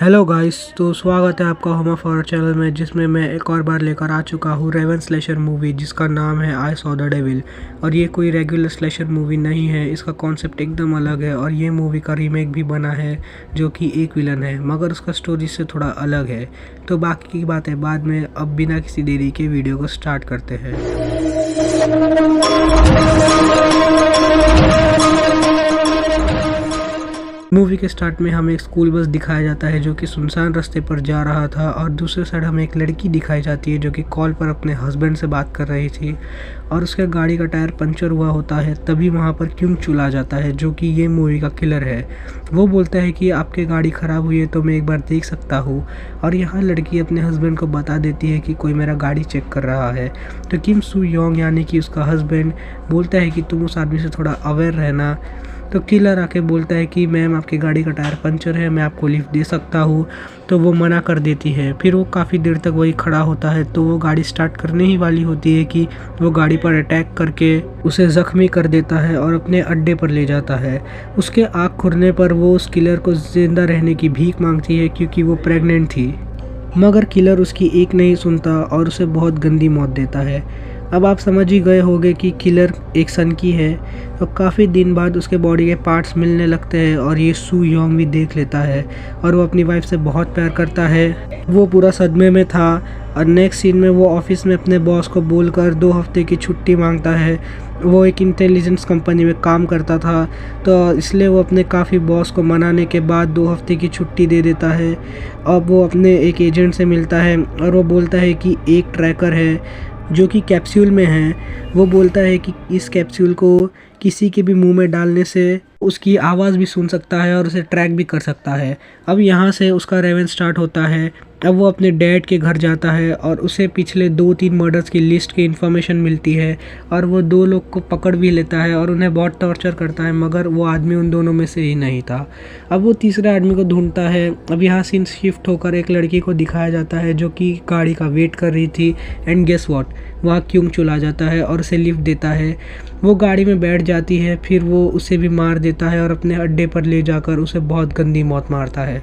Hello guys, तो स्वागत है आपका होम ऑफ हॉरर चैनल में, जिसमें मैं एक और बार लेकर आ चुका हूँ रेवन स्लेशर मूवी, जिसका नाम है आई सॉ द डेविल। और ये कोई रेगुलर स्लेशर मूवी नहीं है, इसका कॉन्सेप्ट एकदम अलग है। और ये मूवी का रीमेक भी बना है जो कि एक विलन है, मगर उसका स्टोरी से थोड़ा अलग है। तो बाकी की बातें बाद में, अब बिना किसी देरी के वीडियो को स्टार्ट करते हैं। मूवी के स्टार्ट में हमें एक स्कूल बस दिखाया जाता है जो कि सुनसान रास्ते पर जा रहा था, और दूसरे साइड हमें एक लड़की दिखाई जाती है जो कि कॉल पर अपने हस्बैंड से बात कर रही थी। और उसके गाड़ी का टायर पंचर हुआ होता है, तभी वहाँ पर क्योंग चुल आ जाता है जो कि ये मूवी का किलर है। वो बोलता है कि आपकी गाड़ी ख़राब हुई है तो मैं एक बार देख सकता हूँ। और यहाँ लड़की अपने हस्बैंड को बता देती है कि कोई मेरा गाड़ी चेक कर रहा है। तो किम सू योंग यानी कि उसका हस्बैंड बोलता है कि तुम उस आदमी से थोड़ा अवेयर रहना। तो किलर आके बोलता है कि मैम आपकी गाड़ी का टायर पंचर है, मैं आपको लिफ्ट दे सकता हूँ। तो वो मना कर देती है। फिर वो काफ़ी देर तक वही खड़ा होता है, तो वो गाड़ी स्टार्ट करने ही वाली होती है कि वो गाड़ी पर अटैक करके उसे ज़ख्मी कर देता है और अपने अड्डे पर ले जाता है। उसके आँख खुलने पर वो उस किलर को ज़िंदा रहने की भीख मांगती है क्योंकि वो प्रेग्नेंट थी, मगर किलर उसकी एक नहीं सुनता और उसे बहुत गंदी मौत देता है। अब आप समझ ही गए होंगे कि किलर एक सनकी है। तो काफ़ी दिन बाद उसके बॉडी के पार्ट्स मिलने लगते हैं और ये सू योंग भी देख लेता है और वो अपनी वाइफ से बहुत प्यार करता है। वो पूरा सदमे में था। और नेक्स्ट सीन में वो ऑफिस में अपने बॉस को बोलकर 2 हफ्ते की छुट्टी मांगता है। वो एक इंटेलिजेंस कंपनी में काम करता था, तो इसलिए वो अपने काफ़ी बॉस को मनाने के बाद 2 हफ्ते की छुट्टी दे देता है। अब वो अपने एक एजेंट से मिलता है और वो बोलता है कि एक ट्रैकर है जो कि कैप्सूल में है। वो बोलता है कि इस कैप्सूल को किसी के भी मुंह में डालने से उसकी आवाज़ भी सुन सकता है और उसे ट्रैक भी कर सकता है। अब यहाँ से उसका रेवन स्टार्ट होता है। अब वो अपने डैड के घर जाता है और उसे पिछले 2-3 मर्डर्स की लिस्ट की इन्फॉर्मेशन मिलती है और वो 2 लोग को पकड़ भी लेता है और उन्हें बहुत टॉर्चर करता है, मगर वो आदमी उन दोनों में से ही नहीं था। अब वो तीसरे आदमी को ढूंढता है। अब यहाँ सीन शिफ्ट होकर एक लड़की को दिखाया जाता है जो कि गाड़ी का वेट कर रही थी। एंड गेस व्हाट, वहाँ क्योंग चुल आ जाता है और उसे लिफ्ट देता है। वो गाड़ी में बैठ जाती है, फिर वो उसे भी मार देता है और अपने अड्डे पर ले जाकर उसे बहुत गंदी मौत मारता है।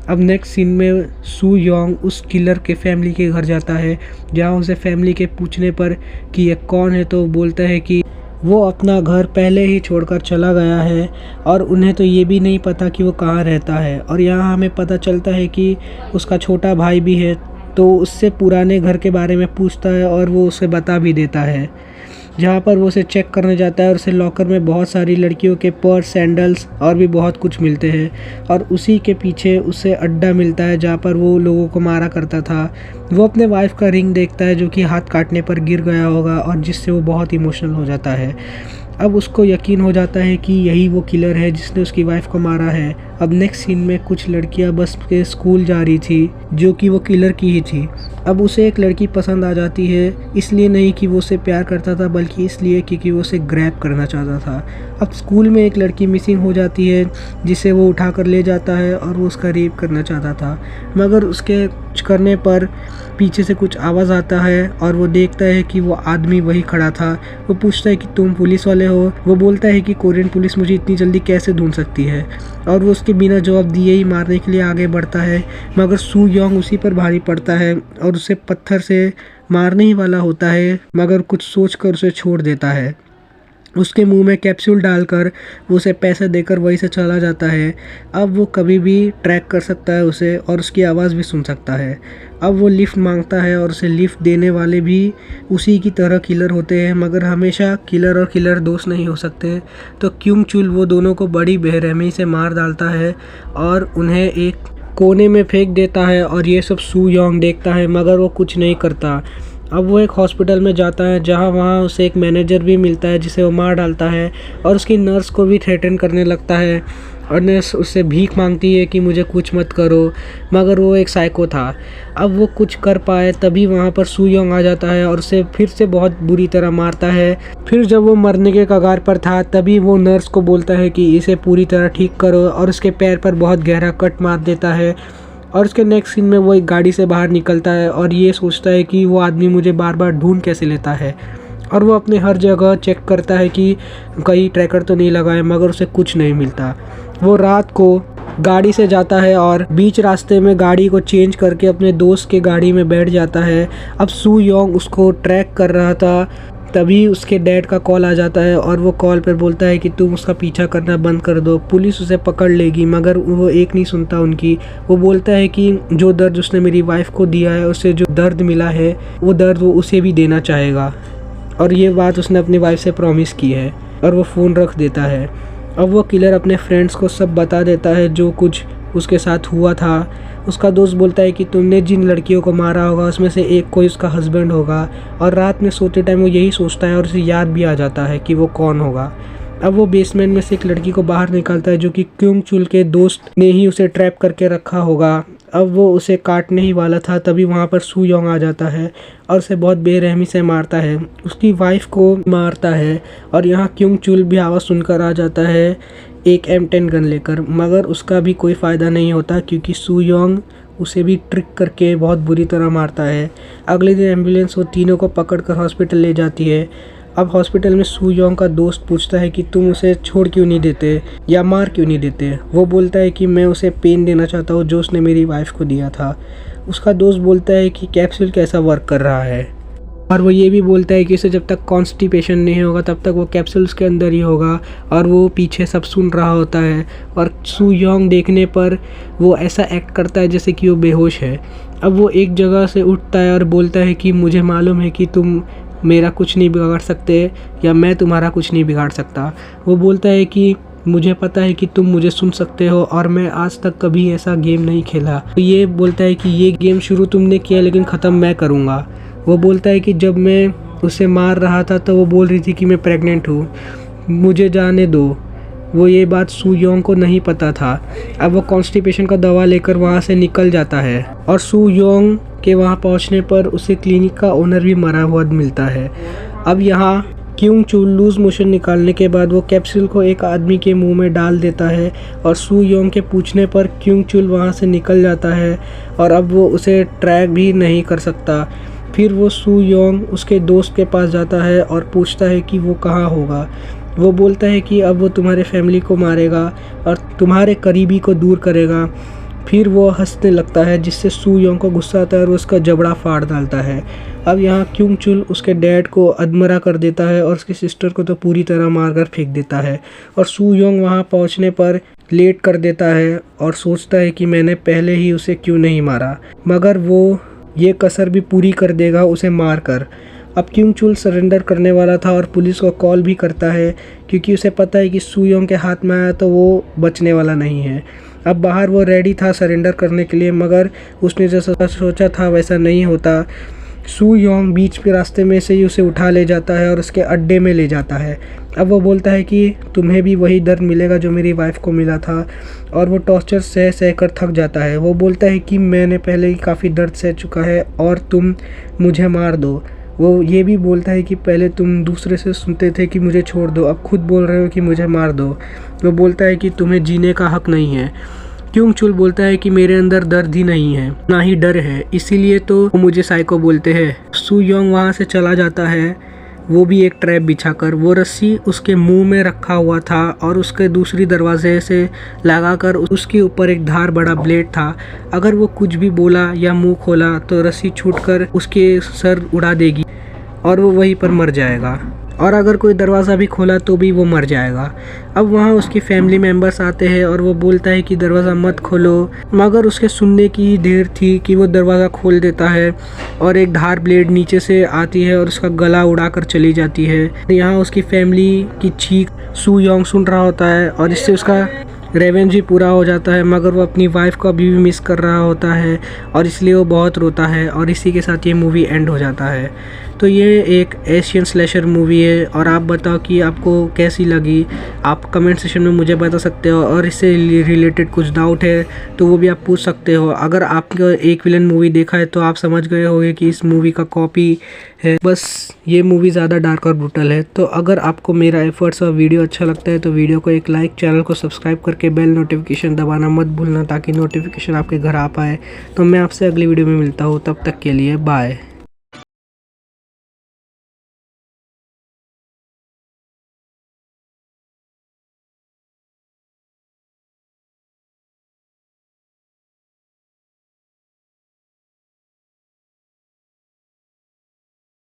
अब नेक्स्ट सीन में सू योंग उस किलर के फैमिली के घर जाता है, जहाँ उसे फैमिली के पूछने पर कि ये कौन है, तो बोलता है कि वो अपना घर पहले ही छोड़कर चला गया है और उन्हें तो ये भी नहीं पता कि वो कहाँ रहता है। और यहाँ हमें पता चलता है कि उसका छोटा भाई भी है, तो उससे पुराने घर के बारे में पूछता है और वो उसे बता भी देता है। जहाँ पर वो उसे चेक करने जाता है और उसे लॉकर में बहुत सारी लड़कियों के पर्स, सैंडल्स और भी बहुत कुछ मिलते हैं। और उसी के पीछे उसे अड्डा मिलता है जहाँ पर वो लोगों को मारा करता था। वो अपने वाइफ का रिंग देखता है जो कि हाथ काटने पर गिर गया होगा और जिससे वो बहुत इमोशनल हो जाता है। अब उसको यकीन हो जाता है कि यही वो किलर है जिसने उसकी वाइफ को मारा है। अब नेक्स्ट सीन में कुछ लड़कियां बस के स्कूल जा रही थी जो कि वो किलर की ही थी। अब उसे एक लड़की पसंद आ जाती है, इसलिए नहीं कि वो उसे प्यार करता था, बल्कि इसलिए क्योंकि वो उसे ग्रैब करना चाहता था। अब स्कूल में एक लड़की मिसिंग हो जाती है जिसे वो उठा कर ले जाता है और वो उसका रेप करना चाहता था, मगर उसके करने पर पीछे से कुछ आवाज़ आता है और वो देखता है कि वो आदमी वही खड़ा था। वो पूछता है कि तुम पुलिस वाले हो। वो बोलता है कि कोरियन पुलिस मुझे इतनी जल्दी कैसे ढूंढ सकती है, और वो उसके बिना जवाब दिए ही मारने के लिए आगे बढ़ता है, मगर सू योंग उसी पर भारी पड़ता है और उसे पत्थर से मारने ही वाला होता है, मगर कुछ सोचकर उसे छोड़ देता है। उसके मुंह में कैप्सूल डालकर वो उसे पैसे देकर वहीं से चला जाता है। अब वो कभी भी ट्रैक कर सकता है उसे और उसकी आवाज़ भी सुन सकता है। अब वो लिफ्ट मांगता है और उसे लिफ्ट देने वाले भी उसी की तरह किलर होते हैं, मगर हमेशा किलर और किलर दोस्त नहीं हो सकते। तो क्योंग चुल वो दोनों को बड़ी बेरहमी से मार डालता है और उन्हें एक कोने में फेंक देता है। और ये सब सू योंग देखता है, मगर वो कुछ नहीं करता। अब वो एक हॉस्पिटल में जाता है जहाँ वहाँ उसे एक मैनेजर भी मिलता है जिसे वो मार डालता है और उसकी नर्स को भी थ्रेटन करने लगता है। और नर्स उससे भीख मांगती है कि मुझे कुछ मत करो, मगर वो एक साइको था। अब वो कुछ कर पाए तभी वहाँ पर सू योंग आ जाता है और उसे फिर से बहुत बुरी तरह मारता है। फिर जब वो मरने के कगार पर था तभी वो नर्स को बोलता है कि इसे पूरी तरह ठीक करो और उसके पैर पर बहुत गहरा कट मार देता है। और उसके नेक्स्ट सीन में वो एक गाड़ी से बाहर निकलता है और ये सोचता है कि वो आदमी मुझे बार बार ढूंढ कैसे लेता है। और वो अपने हर जगह चेक करता है कि कहीं ट्रैकर तो नहीं लगा है, मगर उसे कुछ नहीं मिलता। वो रात को गाड़ी से जाता है और बीच रास्ते में गाड़ी को चेंज करके अपने दोस्त के गाड़ी में बैठ जाता है। अब सू योंग उसको ट्रैक कर रहा था, तभी उसके डैड का कॉल आ जाता है और वो कॉल पर बोलता है कि तुम उसका पीछा करना बंद कर दो, पुलिस उसे पकड़ लेगी। मगर वो एक नहीं सुनता उनकी। वो बोलता है कि जो दर्द उसने मेरी वाइफ को दिया है, उसे जो दर्द मिला है वो दर्द वो उसे भी देना चाहेगा, और ये बात उसने अपनी वाइफ से प्रॉमिस की है। और वो फ़ोन रख देता है। अब वो किलर अपने फ्रेंड्स को सब बता देता है जो कुछ उसके साथ हुआ था। उसका दोस्त बोलता है कि तुमने जिन लड़कियों को मारा होगा उसमें से एक कोई उसका हस्बैंड होगा, और रात में सोते टाइम वो यही सोचता है और उसे याद भी आ जाता है कि वो कौन होगा। अब वो बेसमेंट में से एक लड़की को बाहर निकालता है जो कि क्योंग चुल के दोस्त ने ही उसे ट्रैप करके रखा होगा। अब वो उसे काटने ही वाला था, तभी वहाँ पर सू योंग आ जाता है और उसे बहुत बेरहमी से मारता है, उसकी वाइफ को मारता है। और यहाँ क्योंग चुल भी आवाज़ सुनकर आ जाता है एक M10 गन लेकर, मगर उसका भी कोई फ़ायदा नहीं होता क्योंकि सू योंग उसे भी ट्रिक करके बहुत बुरी तरह मारता है। अगले दिन एम्बुलेंस वो तीनों को पकड़कर हॉस्पिटल ले जाती है। अब हॉस्पिटल में सू योंग का दोस्त पूछता है कि तुम उसे छोड़ क्यों नहीं देते या मार क्यों नहीं देते। वो बोलता है कि मैं उसे पेन देना चाहता हूँ जो उसने मेरी वाइफ को दिया था। उसका दोस्त बोलता है कि कैप्सूल कैसा वर्क कर रहा है, और वो ये भी बोलता है कि उसे जब तक कॉन्स्टिपेशन नहीं होगा तब तक वो कैप्सूल उसके अंदर ही होगा। और वो पीछे सब सुन रहा होता है, और सू योंग देखने पर वो ऐसा एक्ट करता है जैसे कि वो बेहोश है। अब वो एक जगह से उठता है और बोलता है कि मुझे मालूम है कि तुम मेरा कुछ नहीं बिगाड़ सकते, या मैं तुम्हारा कुछ नहीं बिगाड़ सकता। वो बोलता है कि मुझे पता है कि तुम मुझे सुन सकते हो, और मैं आज तक कभी ऐसा गेम नहीं खेला। तो ये बोलता है कि ये गेम शुरू तुमने किया लेकिन ख़त्म मैं करूँगा। वो बोलता है कि जब मैं उसे मार रहा था तो वो बोल रही थी कि मैं प्रेग्नेंट हूँ, मुझे जाने दो। वो ये बात सू योंग को नहीं पता था। अब वो कॉन्स्टिपेशन का दवा लेकर वहाँ से निकल जाता है, और सू योंग के वहाँ पहुँचने पर उसे क्लिनिक का ओनर भी मरा हुआ मिलता है। अब यहाँ क्योंग चुल लूज मोशन निकालने के बाद वो कैप्सूल को एक आदमी के मुंह में डाल देता है, और सू योंग के पूछने पर क्योंग चुल वहाँ से निकल जाता है, और अब वो उसे ट्रैक भी नहीं कर सकता। फिर वो सू योंग उसके दोस्त के पास जाता है और पूछता है कि वो कहाँ होगा। वो बोलता है कि अब वो तुम्हारे फैमिली को मारेगा और तुम्हारे करीबी को दूर करेगा। फिर वो हंसने लगता है जिससे सू योंग को गुस्सा आता है और उसका जबड़ा फाड़ डालता है। अब यहाँ क्योंग चुल उसके डैड को अधमरा कर देता है और उसकी सिस्टर को तो पूरी तरह मारकर फेंक देता है, और सू योंग वहाँ पहुँचने पर लेट कर देता है और सोचता है कि मैंने पहले ही उसे क्यों नहीं मारा, मगर वो ये कसर भी पूरी कर देगा उसे मारकर। अब क्योंग चुल सरेंडर करने वाला था और पुलिस को कॉल भी करता है क्योंकि उसे पता है कि सू योंग के हाथ में आया तो वो बचने वाला नहीं है। अब बाहर वो रेडी था सरेंडर करने के लिए, मगर उसने जैसा सोचा था वैसा नहीं होता। सू योंग बीच के रास्ते में से ही उसे उठा ले जाता है और उसके अड्डे में ले जाता है। अब वो बोलता है कि तुम्हें भी वही दर्द मिलेगा जो मेरी वाइफ को मिला था, और वो टॉर्चर सह सह कर थक जाता है। वो बोलता है कि मैंने पहले ही काफ़ी दर्द सह चुका है और तुम मुझे मार दो। वो ये भी बोलता है कि पहले तुम दूसरे से सुनते थे कि मुझे छोड़ दो, अब खुद बोल रहे हो कि मुझे मार दो। वो बोलता है कि तुम्हें जीने का हक नहीं है। क्योंग चुल बोलता है कि मेरे अंदर दर्द ही नहीं है, ना ही डर है, इसीलिए तो वो मुझे साइको बोलते हैं। सू योंग वहाँ से चला जाता है, वो भी एक ट्रैप बिछाकर। वो रस्सी उसके मुंह में रखा हुआ था और उसके दूसरी दरवाजे से लगाकर उसके ऊपर एक धार बड़ा ब्लेड था। अगर वो कुछ भी बोला या मुंह खोला तो रस्सी छूटकर उसके सर उड़ा देगी और वो वहीं पर मर जाएगा, और अगर कोई दरवाज़ा भी खोला तो भी वो मर जाएगा। अब वहाँ उसकी फैमिली मेम्बर्स आते हैं और वो बोलता है कि दरवाज़ा मत खोलो, मगर उसके सुनने की ही देर थी कि वो दरवाज़ा खोल देता है और एक धार ब्लेड नीचे से आती है और उसका गला उड़ाकर चली जाती है। यहाँ उसकी फैमिली की चीख सू योंग सुन रहा होता है और इससे उसका रेवेंज भी पूरा हो जाता है, मगर वो अपनी वाइफ को अभी भी मिस कर रहा होता है और इसलिए वो बहुत रोता है, और इसी के साथ ये मूवी एंड हो जाता है। तो ये एक एशियन स्लैशर मूवी है, और आप बताओ कि आपको कैसी लगी। आप कमेंट सेक्शन में मुझे बता सकते हो, और इससे रिलेटेड कुछ डाउट है तो वो भी आप पूछ सकते हो। अगर आपने एक विलन मूवी देखा है तो आप समझ गए होंगे कि इस मूवी का कॉपी है, बस ये मूवी ज़्यादा डार्क और ब्रूटल है। तो अगर आपको मेरा एफर्ट्स और वीडियो अच्छा लगता है तो वीडियो को एक लाइक, चैनल को सब्सक्राइब करके बेल नोटिफिकेशन दबाना मत भूलना ताकि नोटिफिकेशन आपके घर आ पाए। तो मैं आपसे अगली वीडियो में मिलता हूँ, तब तक के लिए बाय।